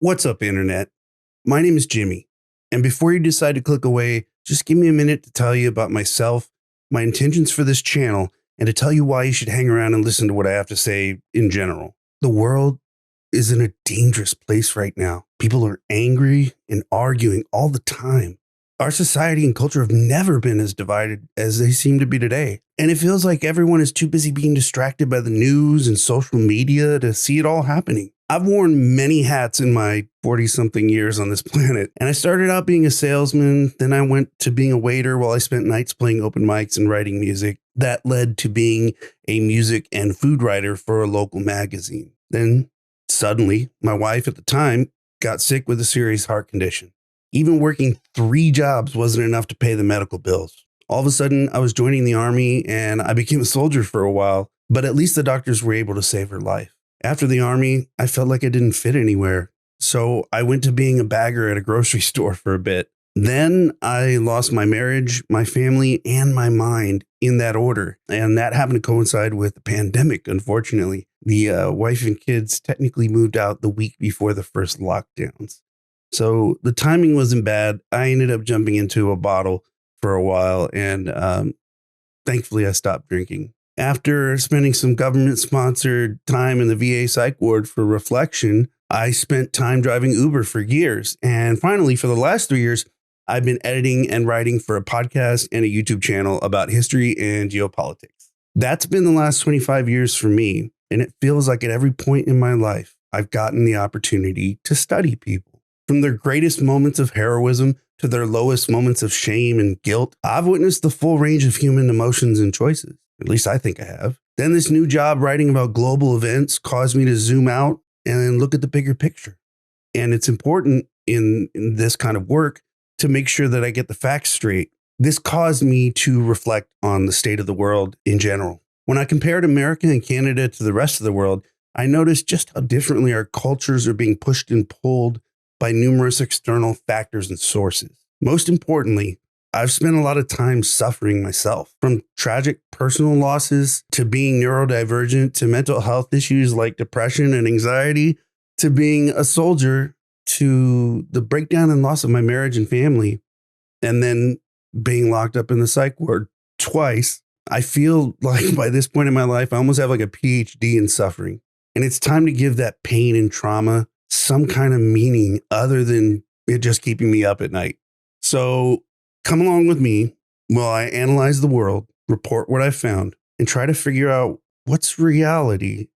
What's up, Internet? My name is Jimmy. And before you decide to click away, just give me a minute to tell you about myself, my intentions for this channel, and to tell you why you should hang around and listen to what I have to say in general. The world is in a dangerous place right now. People are angry and arguing all the time. Our society and culture have never been as divided as they seem to be today. And it feels like everyone is too busy being distracted by the news and social media to see it all happening. I've worn many hats in my 40-something years on this planet, and I started out being a salesman, then I went to being a waiter while I spent nights playing open mics and writing music. That led to being a music and food writer for a local magazine. Then, suddenly, my wife at the time got sick with a serious heart condition. Even working 3 jobs wasn't enough to pay the medical bills. All of a sudden, I was joining the army and I became a soldier for a while, but at least the doctors were able to save her life. After the army, I felt like I didn't fit anywhere, so I went to being a bagger at a grocery store for a bit. Then I lost my marriage, my family, and my mind in that order, and that happened to coincide with the pandemic, unfortunately. The wife and kids technically moved out the week before the first lockdowns. So the timing wasn't bad. I ended up jumping into a bottle for a while, and thankfully I stopped drinking. After spending some government-sponsored time in the VA psych ward for reflection, I spent time driving Uber for years. And finally, for the last 3 years, I've been editing and writing for a podcast and a YouTube channel about history and geopolitics. That's been the last 25 years for me. And it feels like at every point in my life, I've gotten the opportunity to study people. From their greatest moments of heroism to their lowest moments of shame and guilt, I've witnessed the full range of human emotions and choices. At least I think I have. Then this new job writing about global events caused me to zoom out and look at the bigger picture. And it's important in this kind of work to make sure that I get the facts straight. This caused me to reflect on the state of the world in general. When I compared America and Canada to the rest of the world, I noticed just how differently our cultures are being pushed and pulled by numerous external factors and sources. Most importantly, I've spent a lot of time suffering myself, from tragic personal losses to being neurodivergent to mental health issues like depression and anxiety to being a soldier to the breakdown and loss of my marriage and family, and then being locked up in the psych ward twice. I feel like by this point in my life, I almost have like a PhD in suffering. And it's time to give that pain and trauma some kind of meaning other than it just keeping me up at night. So come along with me while I analyze the world, report what I found, and try to figure out what's reality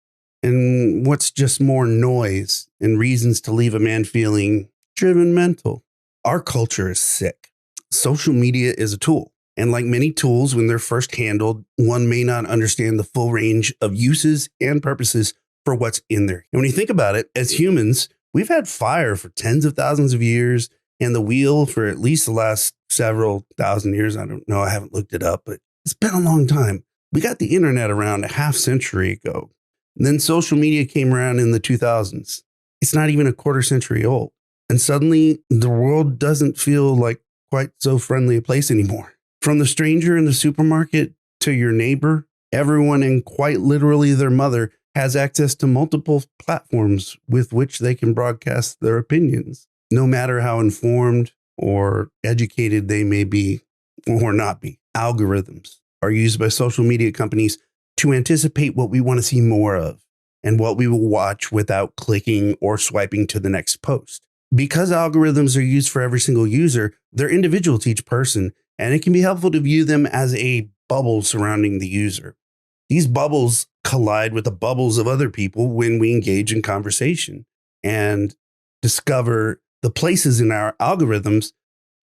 and what's just more noise and reasons to leave a man feeling driven mental. Our culture is sick. Social media is a tool. And like many tools, when they're first handled, one may not understand the full range of uses and purposes for what's in there. And when you think about it, as humans, we've had fire for tens of thousands of years and the wheel for at least the last several thousand years. I don't know. I haven't looked it up, but it's been a long time. We got the internet around a half century ago. And then social media came around in the 2000s. It's not even a quarter century old. And suddenly the world doesn't feel like quite so friendly a place anymore. From the stranger in the supermarket to your neighbor, everyone and quite literally their mother has access to multiple platforms with which they can broadcast their opinions, no matter how informed or educated they may be or not be. Algorithms are used by social media companies to anticipate what we want to see more of and what we will watch without clicking or swiping to the next post. Because algorithms are used for every single user, they're individual to each person, and it can be helpful to view them as a bubble surrounding the user. These bubbles collide with the bubbles of other people when we engage in conversation and discover the places in our algorithms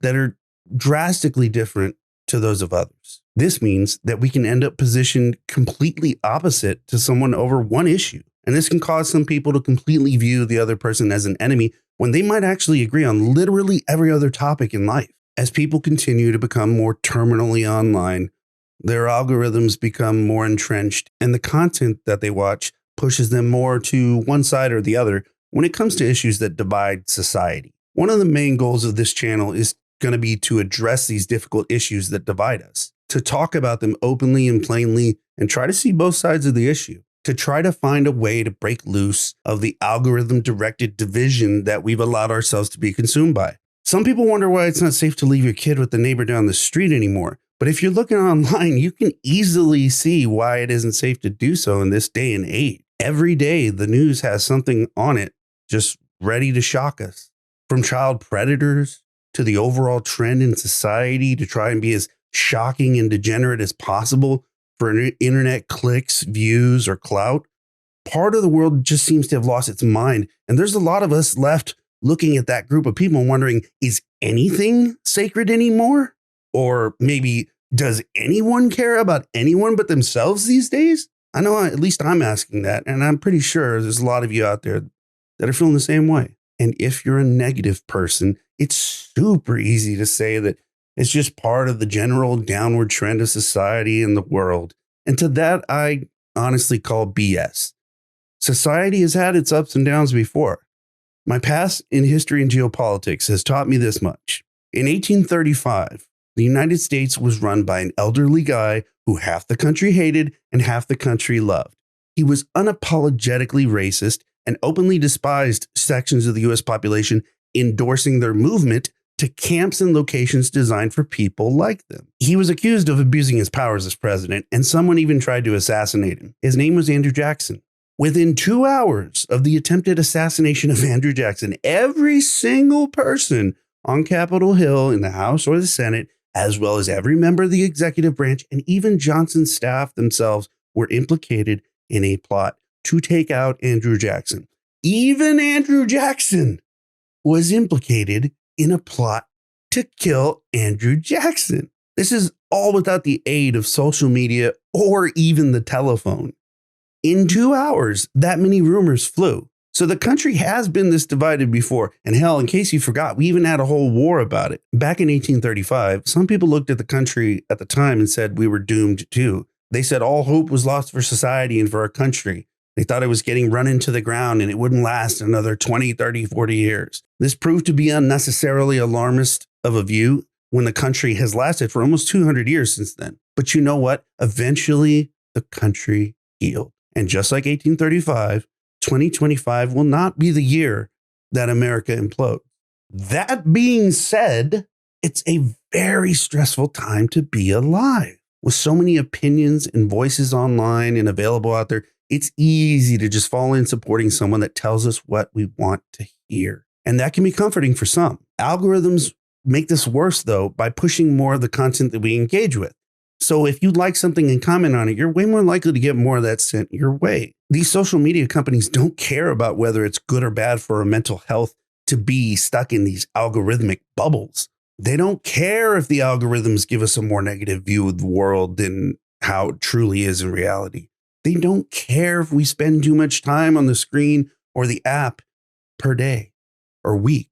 that are drastically different to those of others. This means that we can end up positioned completely opposite to someone over one issue. And this can cause some people to completely view the other person as an enemy when they might actually agree on literally every other topic in life. As people continue to become more terminally online, their algorithms become more entrenched, and the content that they watch pushes them more to one side or the other when it comes to issues that divide society. One of the main goals of this channel is going to be to address these difficult issues that divide us, to talk about them openly and plainly, and try to see both sides of the issue. to try to find a way to break loose of the algorithm-directed division that we've allowed ourselves to be consumed by. Some people wonder why it's not safe to leave your kid with the neighbor down the street anymore. But if you're looking online, you can easily see why it isn't safe to do so in this day and age. Every day, the news has something on it just ready to shock us. From child predators to the overall trend in society to try and be as shocking and degenerate as possible for internet clicks, views, or clout. Part of the world just seems to have lost its mind. And there's a lot of us left looking at that group of people and wondering, is anything sacred anymore? Or maybe, does anyone care about anyone but themselves these days? I know at least I'm asking that, and I'm pretty sure there's a lot of you out there that are feeling the same way. And if you're a negative person, it's super easy to say that it's just part of the general downward trend of society and the world. And to that, I honestly call BS. Society has had its ups and downs before. My past in history and geopolitics has taught me this much. In 1835, the United States was run by an elderly guy who half the country hated and half the country loved. He was unapologetically racist and openly despised sections of the US population, endorsing their movement to camps and locations designed for people like them. He was accused of abusing his powers as president, and someone even tried to assassinate him. His name was Andrew Jackson. Within 2 hours of the attempted assassination of Andrew Jackson, every single person on Capitol Hill in the House or the Senate, as well as every member of the executive branch and even Johnson's staff themselves, were implicated in a plot to take out Andrew Jackson. Even Andrew Jackson was implicated in a plot to kill Andrew Jackson. This is all without the aid of social media or even the telephone. In 2 hours, that many rumors flew. So the country has been this divided before. And hell, in case you forgot, we even had a whole war about it. Back in 1835, some people looked at the country at the time and said we were doomed too. They said all hope was lost for society and for our country. They thought it was getting run into the ground and it wouldn't last another 20, 30, 40 years. This proved to be unnecessarily alarmist of a view when the country has lasted for almost 200 years since then. But you know what? Eventually, the country healed. And just like 1835, 2025 will not be the year that America implodes. That being said, it's a very stressful time to be alive. With so many opinions and voices online and available out there, it's easy to just fall in supporting someone that tells us what we want to hear. And that can be comforting for some. Algorithms make this worse, though, by pushing more of the content that we engage with. So if you like something and comment on it, you're way more likely to get more of that sent your way. These social media companies don't care about whether it's good or bad for our mental health to be stuck in these algorithmic bubbles. They don't care if the algorithms give us a more negative view of the world than how it truly is in reality. They don't care if we spend too much time on the screen or the app per day or week.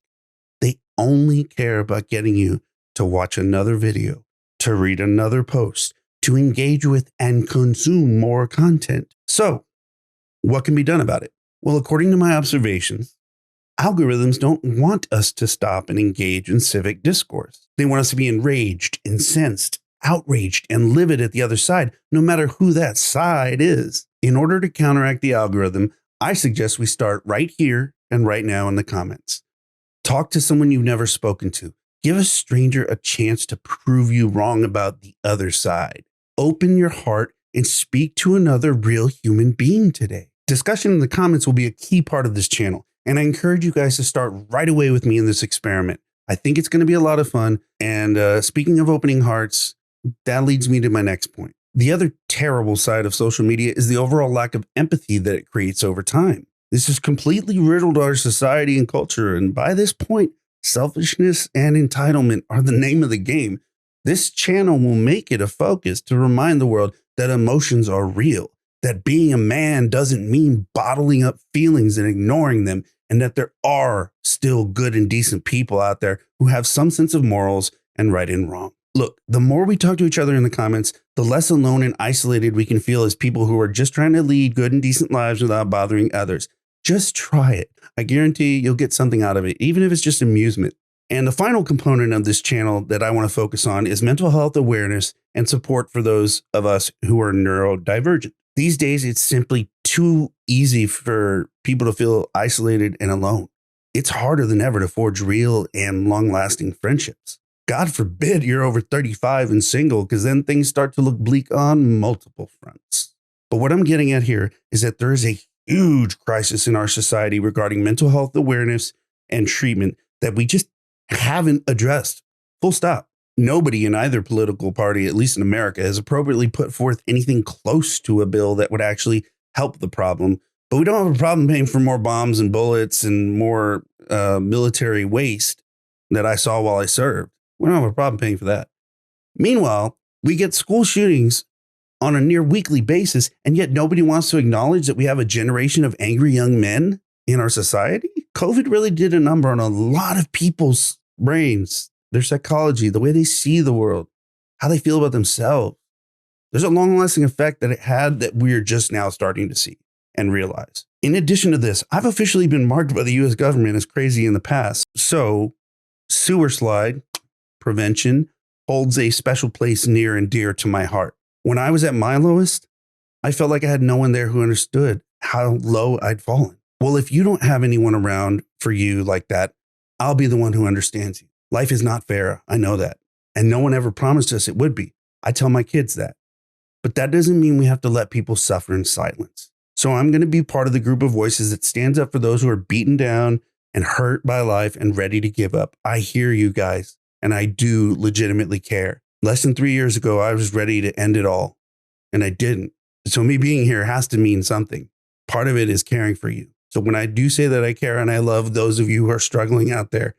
They only care about getting you to watch another video, to read another post, to engage with and consume more content. So, what can be done about it? Well, according to my observations, algorithms don't want us to stop and engage in civic discourse. They want us to be enraged, incensed, outraged, and livid at the other side, no matter who that side is. In order to counteract the algorithm, I suggest we start right here and right now in the comments. Talk to someone you've never spoken to. Give a stranger a chance to prove you wrong about the other side. Open your heart and speak to another real human being today. Discussion in the comments will be a key part of this channel, and I encourage you guys to start right away with me in this experiment. I think it's going to be a lot of fun, and speaking of opening hearts, that leads me to my next point. The other terrible side of social media is the overall lack of empathy that it creates over time. This has completely riddled our society and culture, and by this point, selfishness and entitlement are the name of the game. This channel will make it a focus to remind the world that emotions are real, that being a man doesn't mean bottling up feelings and ignoring them, and that there are still good and decent people out there who have some sense of morals and right and wrong. Look, the more we talk to each other in the comments, the less alone and isolated we can feel as people who are just trying to lead good and decent lives without bothering others. Just try it. I guarantee you'll get something out of it, even if it's just amusement. And the final component of this channel that I want to focus on is mental health awareness and support for those of us who are neurodivergent. These days, it's simply too easy for people to feel isolated and alone. It's harder than ever to forge real and long-lasting friendships. God forbid you're over 35 and single, because then things start to look bleak on multiple fronts. But what I'm getting at here is that there is a huge crisis in our society regarding mental health awareness and treatment that we just haven't addressed. Full stop. Nobody in either political party, at least in America, has appropriately put forth anything close to a bill that would actually help the problem. But we don't have a problem paying for more bombs and bullets and more military waste that I saw while I served. We don't have a problem paying for that. Meanwhile, we get school shootings on a near weekly basis, and yet nobody wants to acknowledge that we have a generation of angry young men in our society. COVID really did a number on a lot of people's brains, their psychology, the way they see the world, how they feel about themselves. There's a long-lasting effect that it had that we're just now starting to see and realize. In addition to this, I've officially been marked by the US government as crazy in the past. So sewer slide prevention holds a special place near and dear to my heart. When I was at my lowest, I felt like I had no one there who understood how low I'd fallen. Well, if you don't have anyone around for you like that, I'll be the one who understands you. Life is not fair. I know that. And no one ever promised us it would be. I tell my kids that. But that doesn't mean we have to let people suffer in silence. So I'm going to be part of the group of voices that stands up for those who are beaten down and hurt by life and ready to give up. I hear you guys, and I do legitimately care. Less than 3 years ago, I was ready to end it all, and I didn't. So me being here has to mean something. Part of it is caring for you. So when I do say that I care and I love those of you who are struggling out there,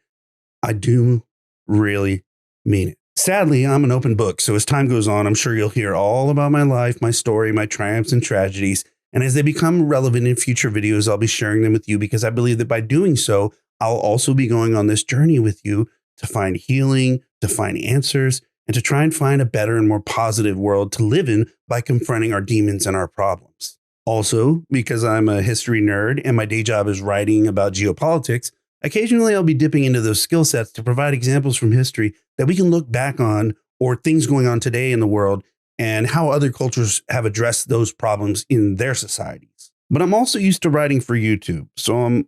I do really mean it. Sadly, I'm an open book. So as time goes on, I'm sure you'll hear all about my life, my story, my triumphs and tragedies. And as they become relevant in future videos, I'll be sharing them with you because I believe that by doing so, I'll also be going on this journey with you to find healing, to find answers, and to try and find a better and more positive world to live in by confronting our demons and our problems. Also, because I'm a history nerd and my day job is writing about geopolitics, occasionally I'll be dipping into those skill sets to provide examples from history that we can look back on, or things going on today in the world and how other cultures have addressed those problems in their societies. But I'm also used to writing for YouTube, so I'm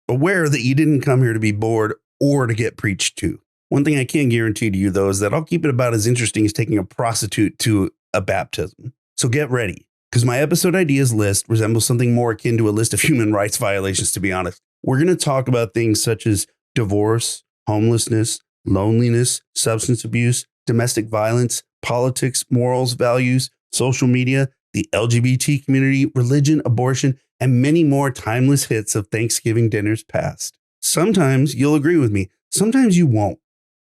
aware that you didn't come here to be bored or to get preached to. One thing I can guarantee to you, though, is that I'll keep it about as interesting as taking a prostitute to a baptism. So get ready, because my episode ideas list resembles something more akin to a list of human rights violations, to be honest. We're going to talk about things such as divorce, homelessness, loneliness, substance abuse, domestic violence, politics, morals, values, social media, the LGBT community, religion, abortion, and many more timeless hits of Thanksgiving dinners past. Sometimes you'll agree with me, sometimes you won't.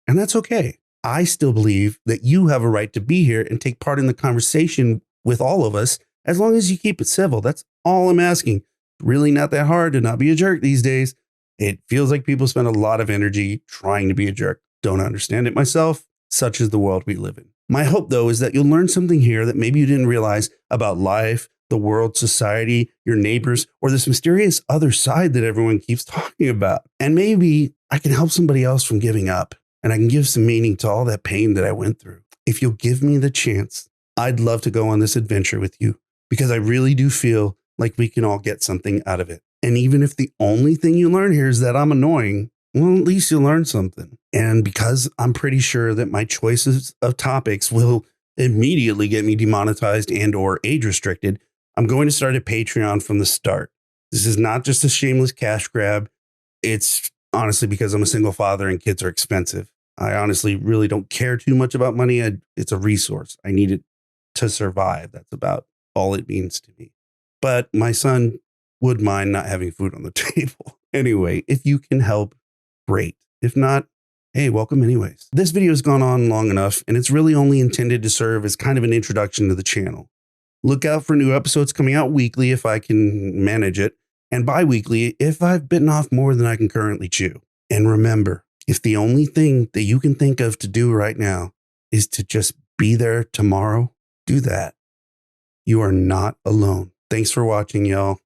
And that's okay. I still believe that you have a right to be here and take part in the conversation with all of us, as long as you keep it civil. That's all I'm asking. Really not that hard to not be a jerk these days. It feels like people spend a lot of energy trying to be a jerk. Don't understand it myself. Such is the world we live in. My hope, though, is that you'll learn something here that maybe you didn't realize about life, the world, society, your neighbors, or this mysterious other side that everyone keeps talking about. And maybe I can help somebody else from giving up. And I can give some meaning to all that pain that I went through. If you'll give me the chance, I'd love to go on this adventure with you, because I really do feel like we can all get something out of it. And even if the only thing you learn here is that I'm annoying, well, at least you'll learn something. And because I'm pretty sure that my choices of topics will immediately get me demonetized and or age restricted, I'm going to start a Patreon from the start. This is not just a shameless cash grab. It's honestly because I'm a single father and kids are expensive. I honestly really don't care too much about money. It's a resource. I need it to survive. That's about all it means to me. But my son would mind not having food on the table. Anyway, if you can help, great. If not, hey, welcome anyways. This video has gone on long enough, and it's really only intended to serve as kind of an introduction to the channel. Look out for new episodes coming out weekly if I can manage it, and bi-weekly if I've bitten off more than I can currently chew. And remember, if the only thing that you can think of to do right now is to just be there tomorrow, do that. You are not alone. Thanks for watching, y'all.